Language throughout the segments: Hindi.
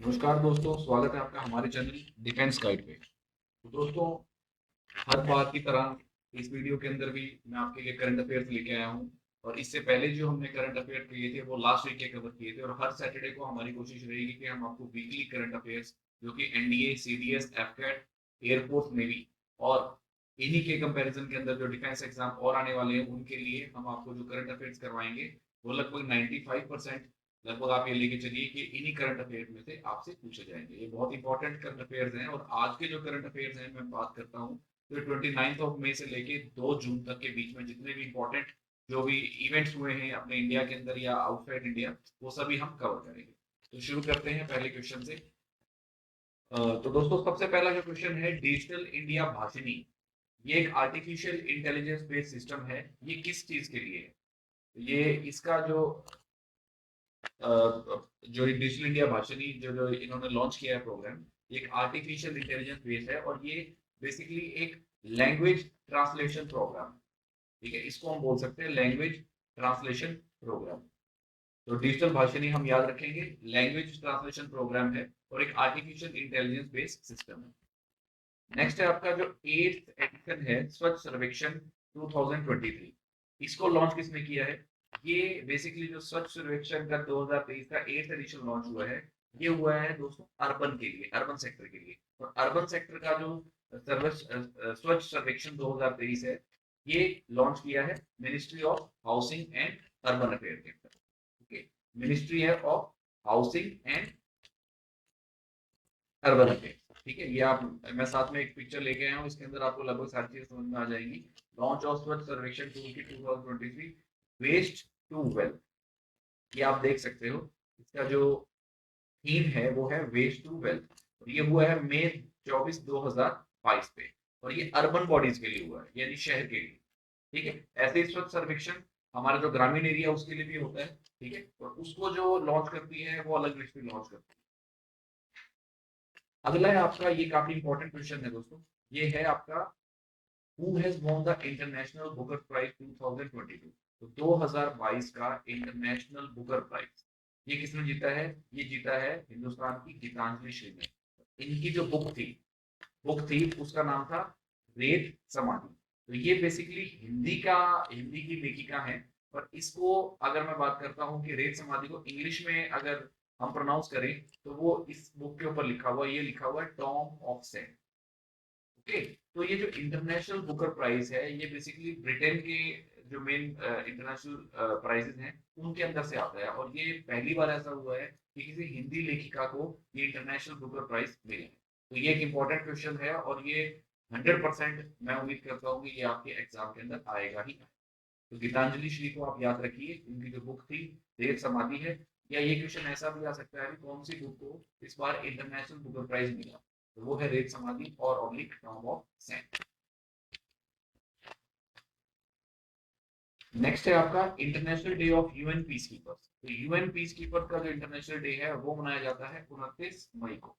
नमस्कार दोस्तों, स्वागत है आपका हमारे चैनल डिफेंस गाइड पे। तो दोस्तों, हर बार की तरह इस वीडियो के अंदर भी मैं आपके लिए करंट अफेयर्स लेके आया हूँ। और इससे पहले जो हमने करंट अफेयर किए थे वो लास्ट वीक के कवर किए थे, और हर सैटरडे को हमारी कोशिश रहेगी कि हम आपको वीकली करंट अफेयर्स जो कि एनडीए, सीडीएस, एफकेट, एयरफोर्स, नेवी और इन्हीं के कंपैरिजन के अंदर जो डिफेंस एग्जाम और आने वाले हैं उनके लिए हम आपको जो करंट अफेयर्स करवाएंगे वो लगभग 95% लगभग आप ये लेके चलिए कि इन्हीं करंट अफेयर में से आपसे पूछे जाएंगे। ये बहुत इंपॉर्टेंट करंट अफेयर्स हैं, और आज के जो करंट अफेयर्स हैं मैं बात करता हूँ तो 29 ऑफ मई से लेके 2 जून तक के बीच में जितने भी इंपॉर्टेंट जो भी इवेंट्स हुए हैं अपने इंडिया के अंदर या आउटसाइड इंडिया, वो सभी हम कवर करेंगे। तो शुरू करते हैं पहले क्वेश्चन से। तो दोस्तों, सबसे पहला जो क्वेश्चन है, डिजिटल इंडिया भाषिनी, ये एक आर्टिफिशियल इंटेलिजेंस बेस्ड सिस्टम है। ये किस चीज के लिए है? ये इसका जो डिजिटल इंडिया भाषिनी जो जो इन्होंने लॉन्च किया है प्रोग्राम, एक आर्टिफिशियल इंटेलिजेंस बेस्ड है, और ये बेसिकली एक लैंग्वेज ट्रांसलेशन प्रोग्राम। ठीक है, इसको हम बोल सकते हैं लैंग्वेज ट्रांसलेशन प्रोग्राम। तो डिजिटल भाषिनी हम याद रखेंगे, लैंग्वेज ट्रांसलेशन प्रोग्राम है और एक आर्टिफिशियल इंटेलिजेंस बेस्ड सिस्टम है। नेक्स्ट है आपका जो 8th एडिशन है, स्वच्छ सर्वेक्षण 2023। इसको लॉन्च किसने किया है? ये बेसिकली जो स्वच्छ सर्वेक्षण का 2023 का 8th एडिशन लॉन्च हुआ है, ये हुआ है दोस्तों अर्बन के लिए, अर्बन सेक्टर के लिए। और अर्बन सेक्टर का जो स्वच्छ सर्वेक्षण 2023 है, ये लॉन्च किया है ministry of housing and urban affair के अंदर। ओके, मिनिस्ट्री है of housing and urban affairs. ठीक है, ये आप, मैं साथ में एक पिक्चर लेके आया हूँ, इसके अंदर आपको लगभग सारी चीजें समझ में आ जाएंगी। लॉन्च ऑफ स्वच्छ सर्वेक्षण टूल की 2023, वेस्ट टू वेल्थ। ये आप देख सकते हो, इसका जो थीम है वो है वेस्ट टू वेल्थ, और ये हुआ है मई 24 2022 पे। और ये अर्बन बॉडीज के लिए हुआ है, यानी शहर के लिए। ठीक है, ऐसे ही स्वच्छ सर्वेक्षण हमारा जो ग्रामीण एरिया उसके लिए भी होता है। ठीक है, और उसको जो लॉन्च करती है वो अलग मिनिस्ट्री लॉन्च करती है। अगला है आपका, ये काफी इंपॉर्टेंट क्वेश्चन है दोस्तों, ये है आपका, who has won the international Booker prize 2022। तो 2022 का इंटरनेशनल बुकर प्राइज ये किसने जीता है? ये जीता है हिंदुस्तान की गीतांजलि श्री ने। इनकी जो बुक थी उसका नाम था रेत समाधि। तो ये बेसिकली हिंदी की लेखिका है। पर इसको अगर मैं बात करता हूँ कि रेत समाधि को इंग्लिश में अगर हम प्रोनाउंस करें, तो वो इस बुक के ऊपर लिखा हुआ, ये लिखा हुआ है टॉम ऑफ सेंट। ओके, तो ये जो इंटरनेशनल बुकर प्राइज है, ये बेसिकली ब्रिटेन के जो मेन इंटरनेशनल प्राइजेस हैं उनके अंदर से आता है, और ये पहली बार ऐसा हुआ है कि किसी हिंदी लेखिका को ये इंटरनेशनल बुकर प्राइज मिला है। तो ये एक इंपॉर्टेंट क्वेश्चन है, और ये 100% मैं उम्मीद करता हूँ कि ये आपके एग्जाम के अंदर आएगा ही। तो गीतांजलि श्री को आप याद रखिए, उनकी जो बुक थी देव समाधि है। या ये क्वेश्चन ऐसा भी आ सकता है कि कौन सी बुक को इस बार इंटरनेशनल बुकर प्राइज मिला, तो वो है रेत समाधि और oblique tomb of sand. Next है आपका international day of UN peace keepers. तो यूएन पीस कीपर का जो इंटरनेशनल डे है वो मनाया जाता है 29 मई को।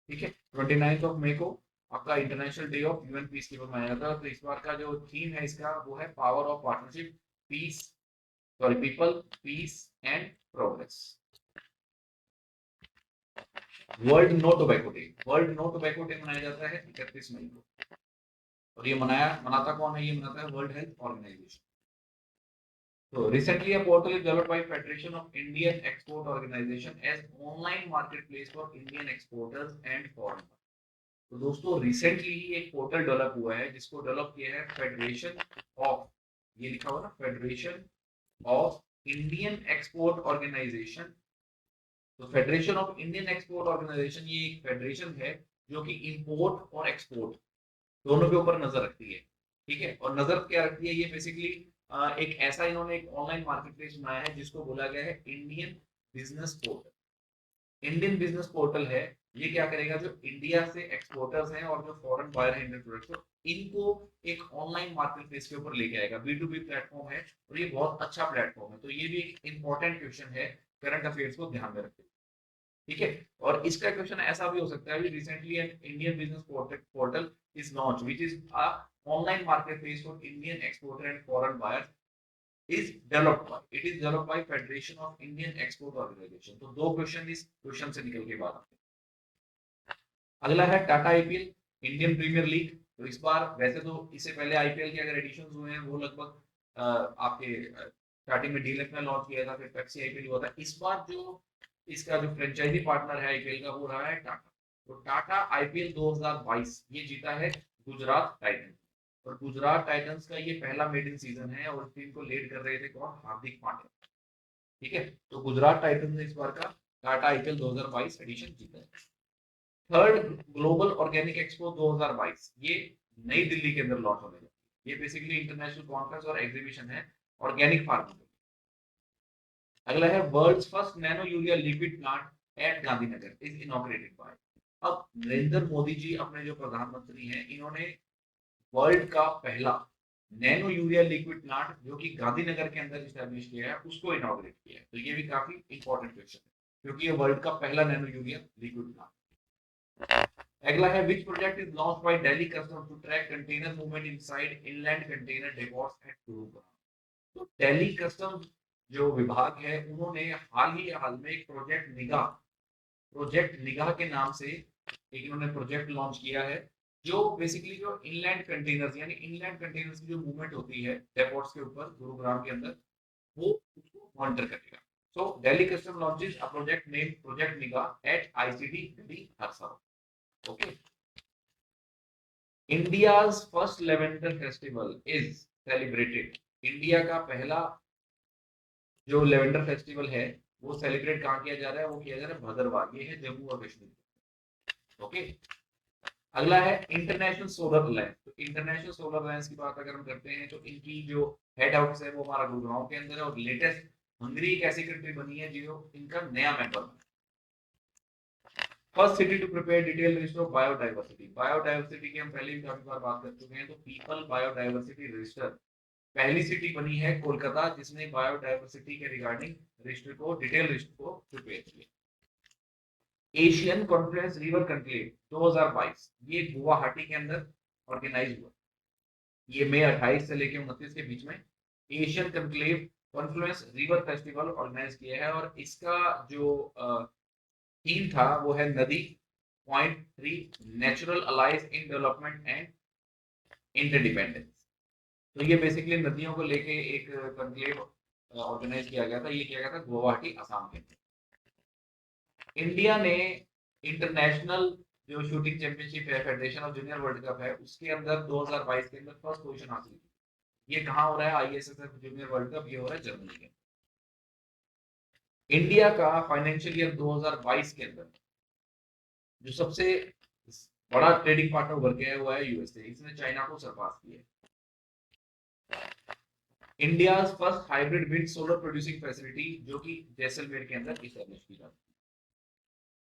ठीक है, 29 ऑफ मई को आपका international day of UN peace keeper मनाया जाता है। तो इस बार का जो थीम है इसका वो है power of partnership, peace, sorry, people, peace and progress. World no tobacco day मनाया जाता है 31 मई को। और ये मनाता कौन है? ये मनाता है वर्ल्ड हेल्थ ऑर्गेनाइजेशन। तो recently a portal is developed by Federation of Indian Export Organization as online marketplace for Indian exporters and foreigners। तो दोस्तों, रिसेंटली ही एक पोर्टल डेवलप हुआ है जिसको डेवलप किया है फेडरेशन ऑफ, ये लिखा हुआ ना, federation of Indian export organisation. तो federation of Indian export organisation ये एक फेडरेशन है जो कि इंपोर्ट और एक्सपोर्ट दोनों के ऊपर नजर रखती है। ठीक है, और नजर क्या रखती है? ये बेसिकली एक ऐसा इन्होंने एक ऑनलाइन मार्केट प्लेस बनाया है जिसको बोला गया है Indian business portal. Indian business portal है, ये क्या करेगा? जो इंडिया से एक्सपोर्टर्स हैं और जो फॉरेन बायर हैं इंडियन प्रोडक्ट्स को, इनको एक ऑनलाइन मार्केट प्लेस के ऊपर लेके आएगा। बी टू बी प्लेटफॉर्म है, और ये बहुत अच्छा प्लेटफॉर्म है। तो ये भी एक इंपॉर्टेंट क्वेश्चन है करंट अफेयर्स को ध्यान में रखते हुए। ठीक है, और इसका क्वेश्चन ऐसा भी हो सकता है, recently an Indian business portal is launch which is a online market place for Indian exporter and foreign buyers is developed by, it is developed by Federation of Indian Export Organization। तो दो क्वेश्चन इस क्वेश्चन से निकल के बाद आते हैं। अगला है Tata IPL, Indian premier league. तो इस बार वैसे तो इससे पहले आईपीएल के अगर एडिशन हुए हैं वो लगभग आपके स्टार्टिंग में डीएलएफ में लॉन्च किया था, फिर पेप्सी आईपीएल हुआ था। इस बार जो इसका जो फ्रेंचाइजी पार्टनर है आईपीएल का वो रहा है टाटा। तो टाटा आईपीएल 2022 ये जीता है गुजरात टाइटंस, और गुजरात टाइटंस का ये पहला मेडन सीजन है, और इस टीम को लीड कर रहे थे कौन, हार्दिक पांड्या। ठीक है, तो गुजरात टाइटंस ने इस बार का टाटा आईपीएल 2022 एडिशन जीता है। थर्ड ग्लोबल ऑर्गेनिक एक्सपो 2022 ये नई दिल्ली के अंदर लॉन्च होने लगी। ये बेसिकली इंटरनेशनल कॉन्फ्रेंस और एग्जीबिशन है ऑर्गेनिक फार्मिंग। अगला है world's first nano urea liquid plant at Gandhinagar is inaugurated by. अब नरेंद्र मोदी जी अपने जो प्रधानमंत्री हैं, इन्होंने वर्ल्ड का पहला नैनो यूरिया लिक्विड प्लांट जो कि गांधीनगर के अंदर इस्टेब्लिश किया है उसको इनॉग्रेट किया है। तो ये भी काफी इंपॉर्टेंट क्वेश्चन है क्योंकि ये वर्ल्ड का पहला नैनो यूरिया लिक्विड प्लांट। अगला है which project is launched by Delhi customs to track container movement inside inland container depots at Gurugram. तो दिल्ली कस्टम्स जो विभाग है उन्होंने हाल में एक प्रोजेक्ट निगाह के नाम से एक इन्होंने प्रोजेक्ट लॉन्च किया है, जो बेसिकली जो इनलैंड कंटेनर्स यानी इनलैंड कंटेनर्स की जो मूवमेंट होती है डेपोट्स के ऊपर गुरुग्राम के अंदर, वो उसको मॉनिटर करेगा। So Delhi custom launches a project name project Nigah at ICD Delhi हरसा। Okay, India's first lavender festival is celebrated. India का पहला जो लेवेंडर फेस्टिवल है वो सेलिब्रेट कहाँ किया जा रहा है, वो किया जा रहा है भद्रवाह, ये है जम्मू और कश्मीर। ओके, अगला है इंटरनेशनल सोलर अलायंस। तो इंटरनेशनल सोलर अलायंस की बात अगर हम करते हैं तो इनकी जो हेड ऑफिस है वो हमारा गुड़गांव के अंदर है, और लेटेस्ट हंगरी एक ऐसी कंट्री बनी है जो इनका नया मेंबर है। First city to prepare detail register of biodiversity. Biodiversity की हम पहले भी काफी बार बात कर चुके हैं। तो पीपल बायोडायवर्सिटी रजिस्टर पहली सिटी बनी है कोलकाता जिसने बायोडायवर्सिटी के रिगार्डिंग रजिस्टर को डिटेल रजिस्टर को प्रिपेयर किया। एशियन कॉन्फ्रेंस रिवर कंक्लेव 2022 ये गुवाहाटी के अंदर ऑर्गेनाइज हुआ। ये मई 28 से लेकर 29 के बीच में Asian conclave confluence river festival organise किया है, और इसका जो थीम था वो है नदी point 3 natural allies in development and interdependence. तो ये बेसिकली नदियों को लेके एक कंक्लेव ऑर्गेनाइज किया गया था, ये किया गया था गुवाहाटी असम के अंदर। इंडिया ने इंटरनेशनल जो शूटिंग चैंपियनशिप है federation of junior world cup है उसके अंदर 2022 के अंदर फर्स्ट पोजीशन हासिल की। ये कहाँ हो रहा है, आईएसएसएफ जूनियर वर्ल्ड कप, ये हो रहा है जर्मनी के। इंडिया का फाइनेंशियल ईयर 2022 के अंदर जो सबसे बड़ा ट्रेडिंग पार्टनर उभर के हुआ है यूएसए, इसने चाइना को सरपास किया है। India first hybrid wind solar producing facility जो कि जैसलमेर के अंदर इस्टेब्लिश की जाती है।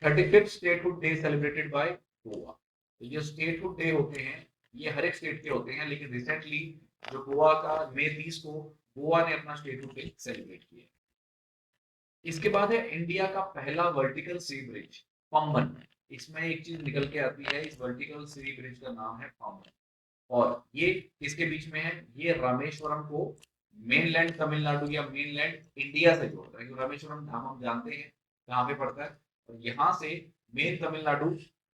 35th statehood day celebrated by Goa. तो ये स्टेटहुड डे होते हैं ये हर एक स्टेट के होते हैं, लेकिन रिसेंटली जो गोवा का मई 30 को गोवा ने अपना स्टेटहुड डे सेलिब्रेट किया। इसके बाद है इंडिया का पहला वर्टिकल सी ब्रिज पंबन। इसमें एक चीज निकल के आती है, इस वर्टिकल सी ब्रिज का नाम है पंबन, और ये किसके बीच में है, ये रामेश्वरम को मेनलैंड तमिलनाडु या मेनलैंड इंडिया से जोड़ता है। रामेश्वरम धाम हम जानते हैं कहाँ पे पड़ता है, और यहाँ से मेन तमिलनाडु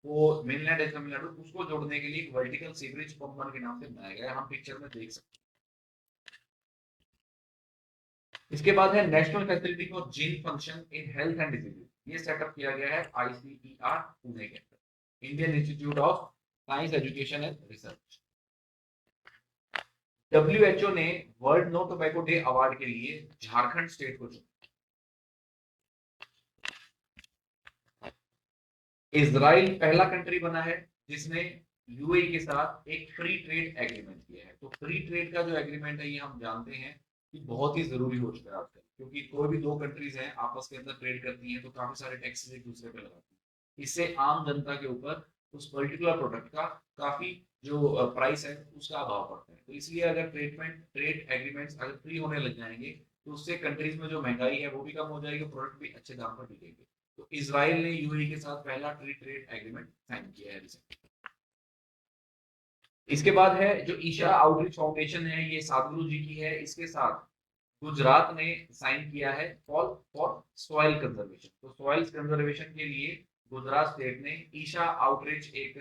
को मेनलैंड है तमिलनाडु उसको जोड़ने के लिए एक वर्टिकल सी ब्रिज पंबन के नाम से बनाया गया है, हम पिक्चर में देख सकते हैं। इसके बाद है national facility for gene function in health and disease. ये सेटअप किया गया है आईसीईआर पुणे के अंदर, Indian institute of science education and research. WHO ने world no tobacco day award के लिए झारखंड स्टेट को चुना। इजराइल पहला कंट्री बना है जिसने यूएई के साथ एक फ्री ट्रेड एग्रीमेंट किया है। तो फ्री ट्रेड का जो एग्रीमेंट है ये हम जानते हैं कि बहुत ही जरूरी हो चुका है आजकल, क्योंकि कोई भी दो कंट्रीज हैं आपस के अंदर ट्रेड करती हैं तो काफी सारे टैक्सेस एक दूसरे पे लगाती हैं। इससे आम जनता के ऊपर उस पर्टिकुलर प्रोडक्ट का काफी जो प्राइस है उसका अभाव पड़ता है। तो इसलिए अगर ट्रेड एग्रीमेंट्स अगर फ्री होने लग जाएंगे तो उससे कंट्रीज में जो महंगाई है वो भी कम हो जाएगी, प्रोडक्ट भी अच्छे दाम पर बिकेंगे। तो इजराइल ने यूएई के साथ पहला फ्री ट्रेड एग्रीमेंट साइन किया है रिसेंटली। इसके बाद है जो ईशा आउटरीच फाउंडेशन है ये सदगुरु जी की है, इसके साथ गुजरात ने साइन किया है कॉल फॉर सॉइल कंजर्वेशन। तो सॉइल कंजर्वेशन के लिए गुजरात स्टेट ने ईशा आउटरीच एक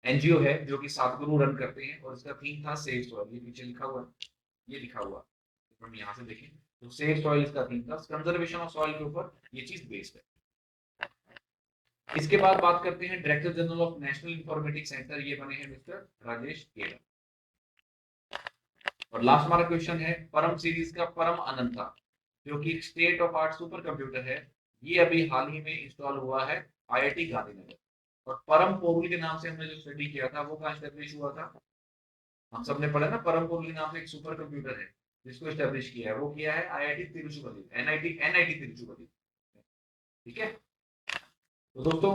एनजीओ है जो कि सतगुरु रन करते हैं, और इसका थीम था सेव सॉइल। ये पीछे लिखा हुआ है, ये लिखा हुआ है, हम यहाँ से देखें तो सेव सॉइल इसका थीम था, कंजर्वेशन ऑफ सॉइल के ऊपर ये चीज बेस्ड है। इसके बाद बात करते हैं director general of national informatics centre, ये बने हैं मिस्टर राजेश केला। और लास्ट हमारा क्वेश्चन है परम सीरीज का परम अनंता, जो कि state of art super computer है, ये अभी हाल ही में इंस्टॉल हुआ है आईआईटी गांधीनगर। और परम पोरुल के नाम से हमने जो स्टडी किया था वो कहाँ स्टैब्लिश हुआ था, हम सबने पढ़ा ना, परम पोरुल के नाम से एक सुपर कंप्यूटर है जिसको स्टैब्लिश किया है, वो किया है आईआईटी तिरुचिरापल्ली, एनआईटी तिरुचिरापल्ली। ठीक है, तो दोस्तों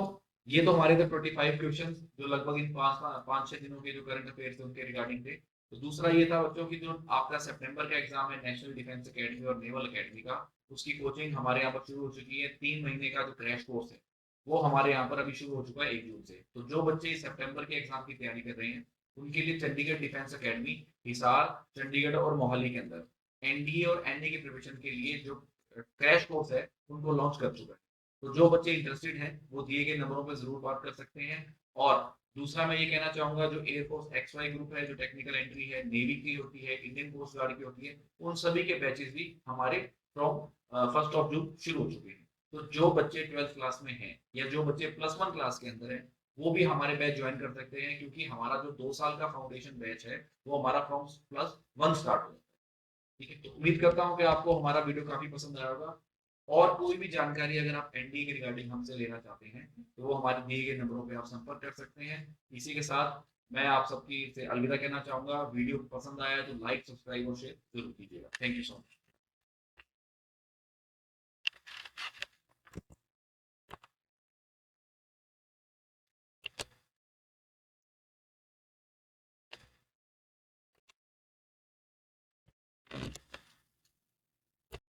ये तो हमारे थे 25 क्वेश्चन जो लगभग इन 5-6 दिनों के जो करंट अफेयर्स थे उनके रिगार्डिंग थे। तो दूसरा ये था बच्चों की जो आपका सितंबर का एग्जाम है नेशनल डिफेंस एकेडमी और नेवल एकेडमी का, उसकी कोचिंग हमारे यहाँ पर शुरू हो चुकी है। 3 महीने का जो क्रैश कोर्स है वो हमारे यहाँ पर अभी शुरू हो चुका है 1 जून से। तो जो बच्चे सितंबर के एग्जाम की तैयारी कर रहे हैं उनके लिए चंडीगढ़ डिफेंस एकेडमी हिसार, चंडीगढ़ और मोहाली के अंदर एनडीए और एनए की प्रिपरेशन के लिए जो क्रैश कोर्स है उनको लॉन्च कर चुका है। तो जो बच्चे इंटरेस्टेड हैं वो दिए गए नंबरों पर जरूर बात कर सकते हैं। और दूसरा मैं ये कहना चाहूंगा जो एयरफोर्स XY ग्रुप है, जो टेक्निकल एंट्री है, नेवी की होती है, इंडियन कोस्ट गार्ड की होती है, उन सभी के बैचेस भी हमारे फ्रॉम 1 जून शुरू हो चुके हैं। तो जो बच्चे 12th क्लास में हैं या जो बच्चे +1 क्लास के अंदर है वो भी हमारे बैच ज्वाइन कर सकते हैं, क्योंकि हमारा जो 2 साल का फाउंडेशन बैच है वो हमारा फ्रॉम +1 स्टार्ट हो जाता है। ठीक है, तो उम्मीद करता हूँ कि आपको हमारा वीडियो काफी पसंद आया होगा। और कोई भी जानकारी अगर आप एनडीए के रिगार्डिंग हमसे लेना चाहते हैं तो वो हमारे दिए गए नंबरों पे आप संपर्क कर सकते हैं। इसी के साथ मैं आप सबकी से अलविदा कहना चाहूंगा। वीडियो पसंद आया तो लाइक, सब्सक्राइब और शेयर जरूर कीजिएगा। Thank you so much.